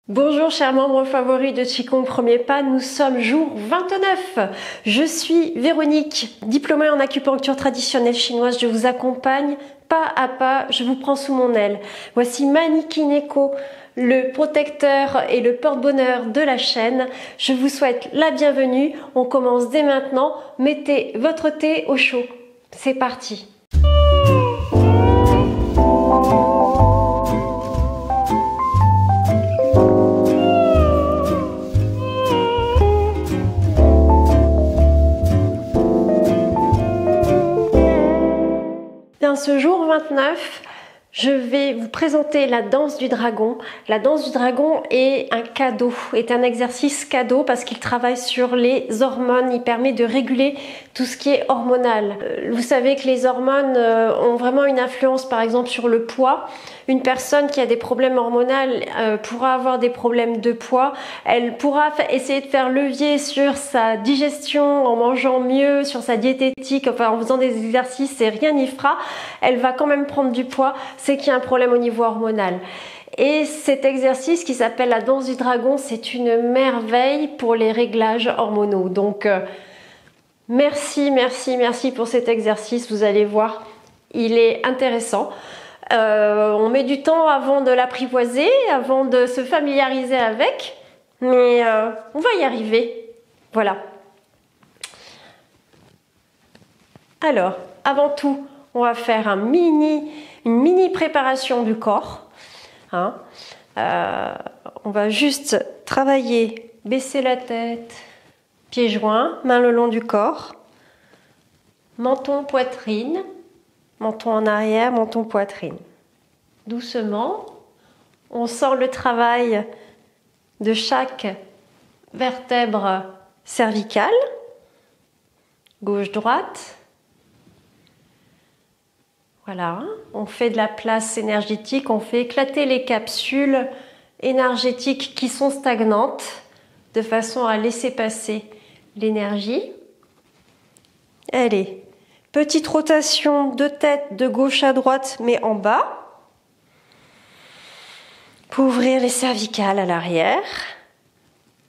Bonjour chers membres favoris de Qigong Premier Pas, nous sommes jour 29. Je suis Véronique, diplômée en acupuncture traditionnelle chinoise. Je vous accompagne pas à pas, je vous prends sous mon aile. Voici Maniki Neko, le protecteur et le porte-bonheur de la chaîne. Je vous souhaite la bienvenue. On commence dès maintenant. Mettez votre thé au chaud. C'est parti. Ce jour 29, je vais vous présenter la danse du dragon. La danse du dragon est un cadeau, est un exercice cadeau parce qu'il travaille sur les hormones. Il permet de réguler tout ce qui est hormonal. Vous savez que les hormones ont vraiment une influence, par exemple, sur le poids. Une personne qui a des problèmes hormonaux pourra avoir des problèmes de poids. Elle pourra essayer de faire levier sur sa digestion en mangeant mieux, sur sa diététique, enfin en faisant des exercices et rien n'y fera. Elle va quand même prendre du poids. C'est qu'il y a un problème au niveau hormonal. Et cet exercice qui s'appelle la danse du dragon, c'est une merveille pour les réglages hormonaux. Donc merci pour cet exercice. Vous allez voir, il est intéressant. On met du temps avant de l'apprivoiser, avant de se familiariser avec, mais on va y arriver. Voilà. Alors, avant tout, on va faire une mini préparation du corps. On va juste travailler, baisser la tête, pieds joints, mains le long du corps, menton, poitrine. Menton en arrière, menton, poitrine. Doucement, on sent le travail de chaque vertèbre cervicale. Gauche-droite. Voilà, on fait de la place énergétique, on fait éclater les capsules énergétiques qui sont stagnantes de façon à laisser passer l'énergie. Allez. Petite rotation de tête de gauche à droite, mais en bas. Pour ouvrir les cervicales à l'arrière.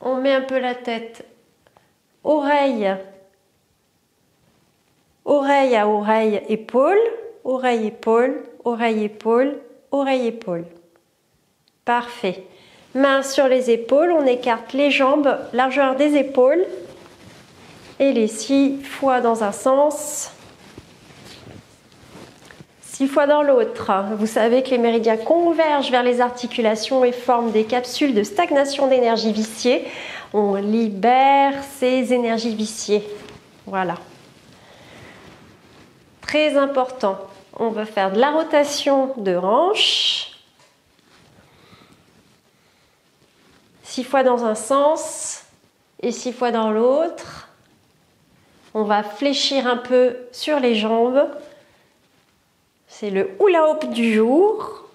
On met un peu la tête oreille à oreille, épaule, oreille, épaule, oreille, épaule, oreille, épaule. Parfait. Mains sur les épaules, on écarte les jambes, largeur des épaules. Et les 6 fois dans un sens. 6 fois dans l'autre. Vous savez que les méridiens convergent vers les articulations et forment des capsules de stagnation d'énergie viciée. On libère ces énergies viciées. Voilà. Très important. On va faire de la rotation de hanche. 6 fois dans un sens et 6 fois dans l'autre. On va fléchir un peu sur les jambes. C'est le hula hoop du jour.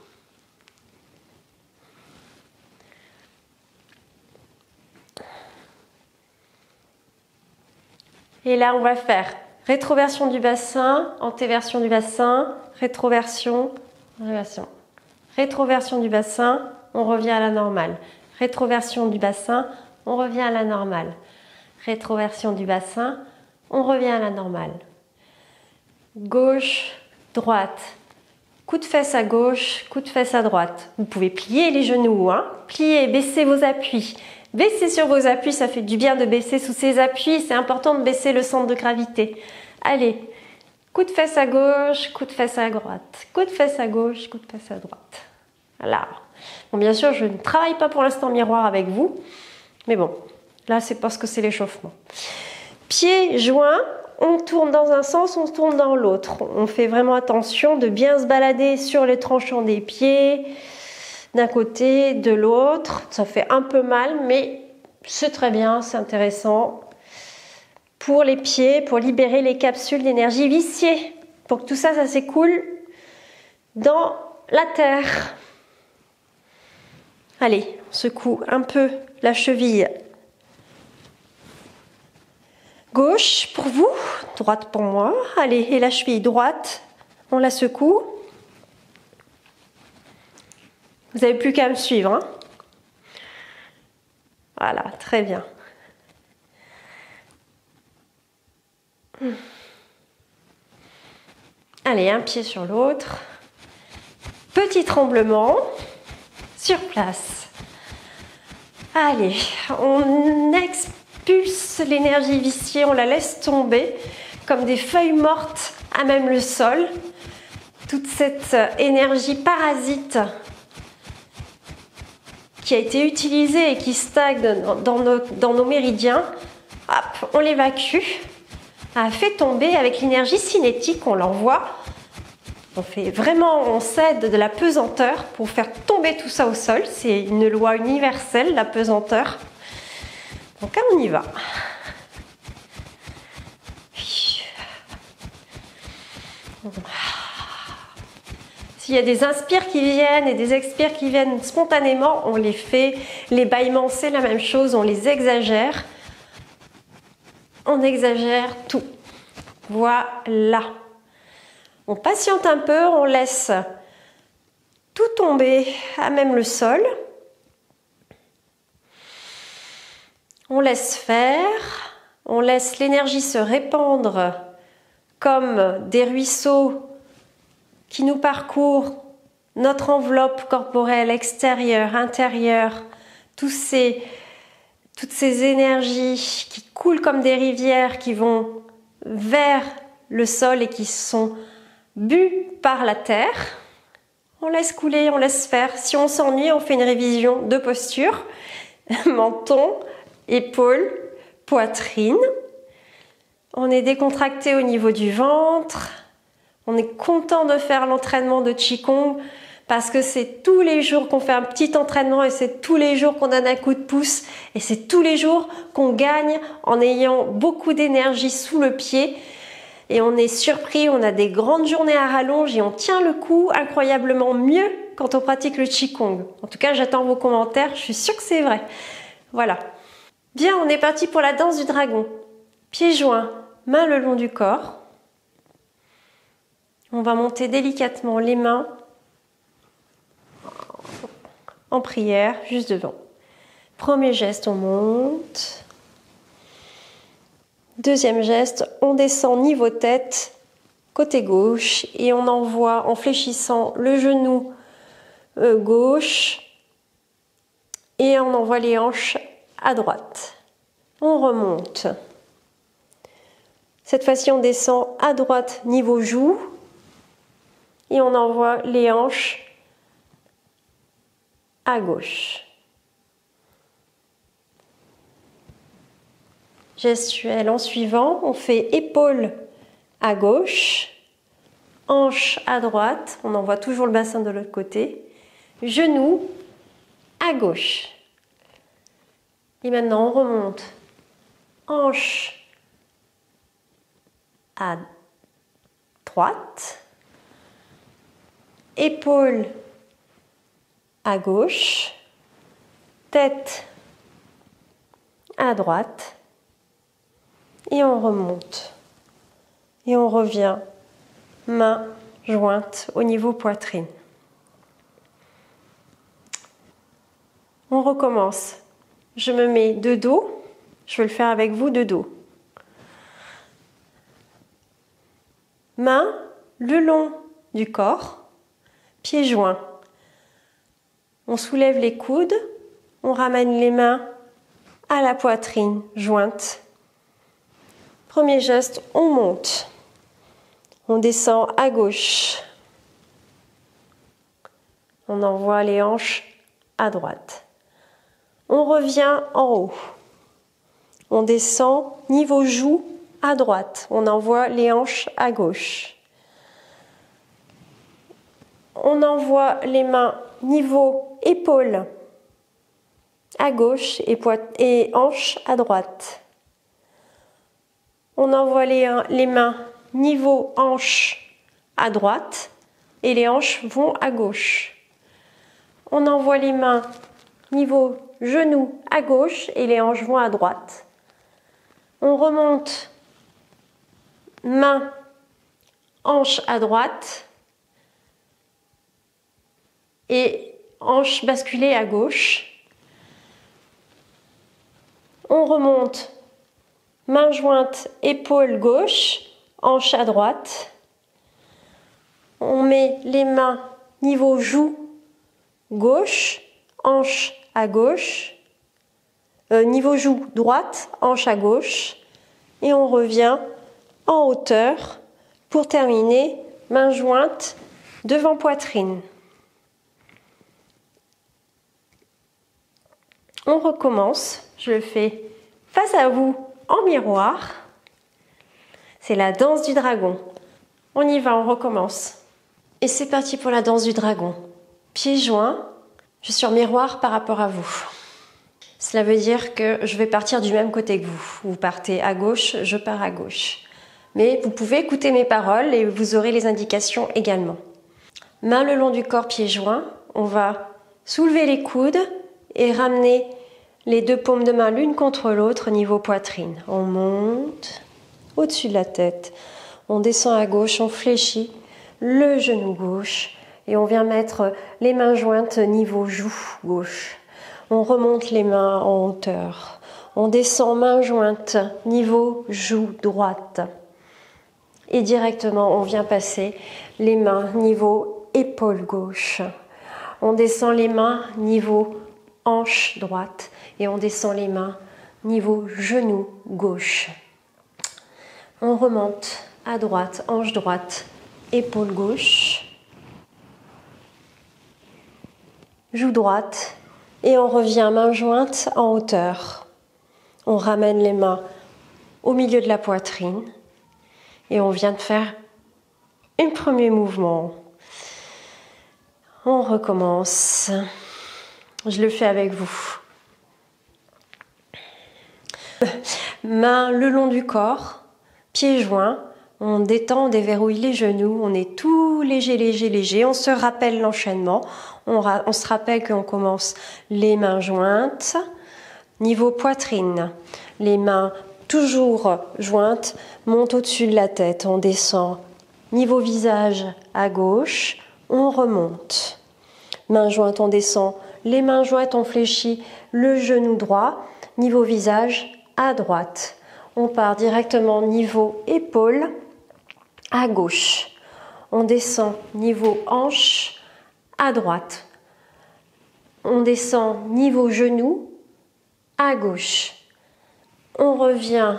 Et là, on va faire rétroversion du bassin, antéversion du bassin, rétroversion, réversion. Rétroversion du bassin, on revient à la normale. Rétroversion du bassin, on revient à la normale. Rétroversion du bassin, on revient à la normale. Gauche, droite, coup de fesse à gauche, coup de fesse à droite. Vous pouvez plier les genoux, plier, baisser vos appuis. Baissez sur vos appuis, ça fait du bien de baisser sous ces appuis. C'est important de baisser le centre de gravité. Allez, coup de fesse à gauche, coup de fesse à droite. Coup de fesse à gauche, coup de fesse à droite. Voilà. Bon, bien sûr, je ne travaille pas pour l'instant miroir avec vous. Mais bon, là, c'est parce que c'est l'échauffement. Pieds joints. On tourne dans un sens, on tourne dans l'autre. On fait vraiment attention de bien se balader sur les tranchants des pieds, d'un côté, de l'autre. Ça fait un peu mal, mais c'est très bien, c'est intéressant. Pour les pieds, pour libérer les capsules d'énergie viciée. Pour que tout ça, ça s'écoule dans la terre. Allez, on secoue un peu la cheville. Gauche pour vous, droite pour moi. Allez, et la cheville droite, on la secoue. Vous n'avez plus qu'à me suivre. Voilà, très bien. Allez, un pied sur l'autre. Petit tremblement sur place. Allez, on expulse l'énergie viciée, on la laisse tomber comme des feuilles mortes à même le sol. Toute cette énergie parasite qui a été utilisée et qui stagne dans nos méridiens, hop, on l'évacue. Fait tomber avec l'énergie cinétique, on l'envoie. On cède de la pesanteur pour faire tomber tout ça au sol. C'est une loi universelle, la pesanteur. Donc on y va. S'il y a des inspires qui viennent et des expires qui viennent spontanément, on les fait. Les bâillements, c'est la même chose, on les exagère. On exagère tout. Voilà. On patiente un peu, on laisse tout tomber à même le sol. On laisse faire. On laisse l'énergie se répandre comme des ruisseaux qui nous parcourent notre enveloppe corporelle extérieure, intérieure, toutes ces énergies qui coulent comme des rivières, qui vont vers le sol et qui sont bues par la terre. On laisse couler, on laisse faire. Si on s'ennuie, on fait une révision de posture. Menton, épaules, poitrine. On est décontracté au niveau du ventre. On est content de faire l'entraînement de Qigong parce que c'est tous les jours qu'on fait un petit entraînement et c'est tous les jours qu'on donne un coup de pouce et c'est tous les jours qu'on gagne en ayant beaucoup d'énergie sous le pied et on est surpris, on a des grandes journées à rallonge et on tient le coup incroyablement mieux quand on pratique le Qigong. En tout cas, j'attends vos commentaires, je suis sûre que c'est vrai. Voilà. Bien, on est parti pour la danse du dragon. Pieds joints, mains le long du corps. On va monter délicatement les mains en prière, juste devant. Premier geste, on monte. Deuxième geste, on descend niveau tête, côté gauche, et on envoie en fléchissant le genou gauche et on envoie les hanches à droite. On remonte. Cette fois-ci, on descend à droite niveau joue. Et on envoie les hanches à gauche. Gestuelle en suivant, on fait épaule à gauche, hanche à droite, on envoie toujours le bassin de l'autre côté, genou à gauche. Et maintenant on remonte, hanche à droite, épaule à gauche, tête à droite et on remonte. Et on revient, mains jointes au niveau poitrine. On recommence. Je me mets de dos, je vais le faire avec vous de dos. Mains le long du corps. Pieds joints. On soulève les coudes, on ramène les mains à la poitrine jointe. Premier geste, on monte. On descend à gauche. On envoie les hanches à droite. On revient en haut. On descend niveau joue à droite. On envoie les hanches à gauche. On envoie les mains niveau épaule à gauche et hanches à droite. On envoie les mains niveau hanches à droite et les hanches vont à gauche. On envoie les mains niveau genou à gauche et les hanches vont à droite. On remonte, mains, hanches à droite et hanches basculées à gauche. On remonte, main jointe, épaule gauche, hanche à droite. On met les mains niveau joue gauche, hanche à gauche. Niveau joue droite, hanche à gauche. Et on revient en hauteur pour terminer, main jointe devant poitrine. On recommence, je le fais face à vous en miroir. C'est la danse du dragon. On y va, on recommence. Et c'est parti pour la danse du dragon. Pieds joints, je suis en miroir par rapport à vous. Cela veut dire que je vais partir du même côté que vous. Vous partez à gauche, je pars à gauche. Mais vous pouvez écouter mes paroles et vous aurez les indications également. Main le long du corps, pieds joints. On va soulever les coudes et ramener les deux paumes de main l'une contre l'autre niveau poitrine. On monte au-dessus de la tête. On descend à gauche, on fléchit le genou gauche et on vient mettre les mains jointes niveau joue gauche. On remonte les mains en hauteur. On descend main jointe niveau joue droite. Et directement, on vient passer les mains niveau épaule gauche. On descend les mains niveau hanche droite et on descend les mains niveau genou gauche. On remonte à droite, hanche droite, épaule gauche, joue droite et on revient main jointe en hauteur. On ramène les mains au milieu de la poitrine et on vient de faire un premier mouvement. On recommence. Je le fais avec vous. Mains le long du corps, pieds joints. On détend, on déverrouille les genoux. On est tout léger, léger, léger. On se rappelle l'enchaînement. On se rappelle qu'on commence les mains jointes. Niveau poitrine. Les mains toujours jointes montent au-dessus de la tête. On descend. Niveau visage à gauche. On remonte. Mains jointes, on descend. Les mains jointes, on fléchit le genou droit. Niveau visage à droite. On part directement niveau épaule à gauche. On descend niveau hanche à droite. On descend niveau genou à gauche. On revient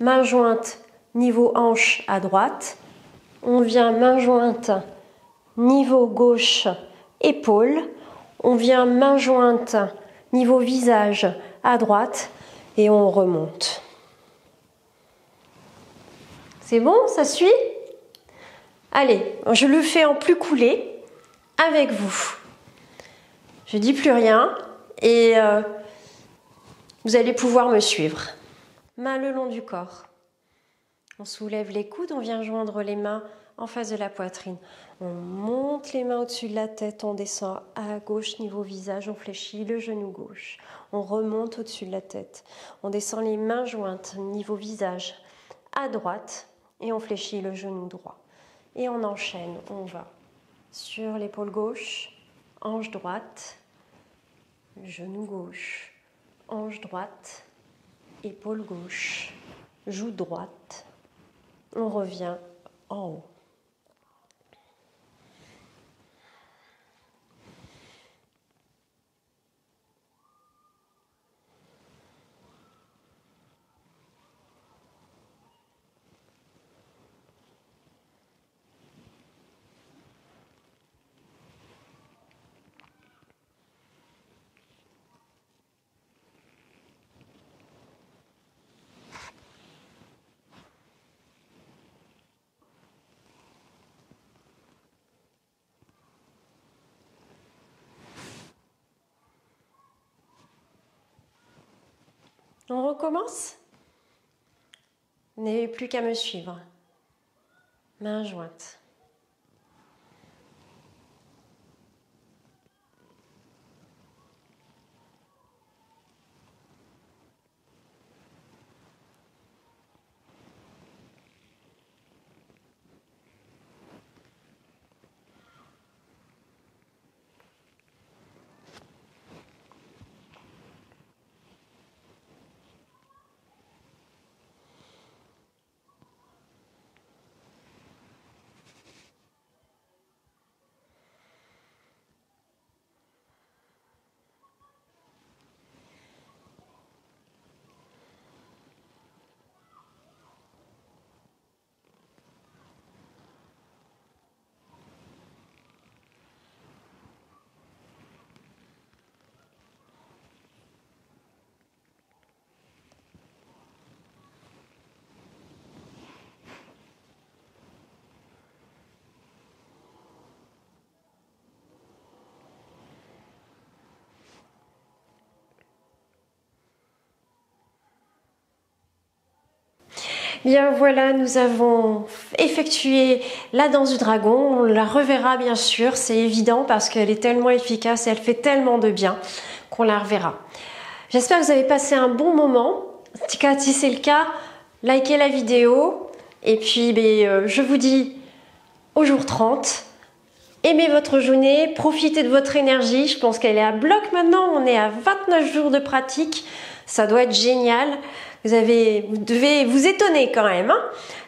main jointe niveau hanche à droite. On vient main jointe niveau gauche épaule. On vient main jointe niveau visage à droite et on remonte. C'est bon, ça suit? Allez, je le fais en plus coulé avec vous. Je dis plus rien et vous allez pouvoir me suivre. Main le long du corps. On soulève les coudes, on vient joindre les mains en face de la poitrine. On monte les mains au-dessus de la tête, on descend à gauche niveau visage, on fléchit le genou gauche. On remonte au-dessus de la tête. On descend les mains jointes niveau visage à droite et on fléchit le genou droit. Et on enchaîne, on va sur l'épaule gauche, hanche droite, genou gauche, hanche droite, épaule gauche, joue droite. On revient en haut. On recommence? Vous n'avez plus qu'à me suivre. Main jointe. Bien voilà, nous avons effectué la danse du dragon. On la reverra bien sûr, c'est évident parce qu'elle est tellement efficace et elle fait tellement de bien qu'on la reverra. J'espère que vous avez passé un bon moment. En tout cas, si c'est le cas, likez la vidéo. Et puis, je vous dis au jour 30. Aimez votre journée, profitez de votre énergie. Je pense qu'elle est à bloc maintenant. On est à 29 jours de pratique. Ça doit être génial. Vous devez vous étonner quand même. Hein.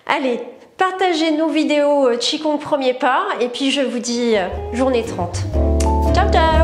Allez, partagez nos vidéos Qigong premier pas. Et puis, je vous dis journée 30. Ciao, ciao!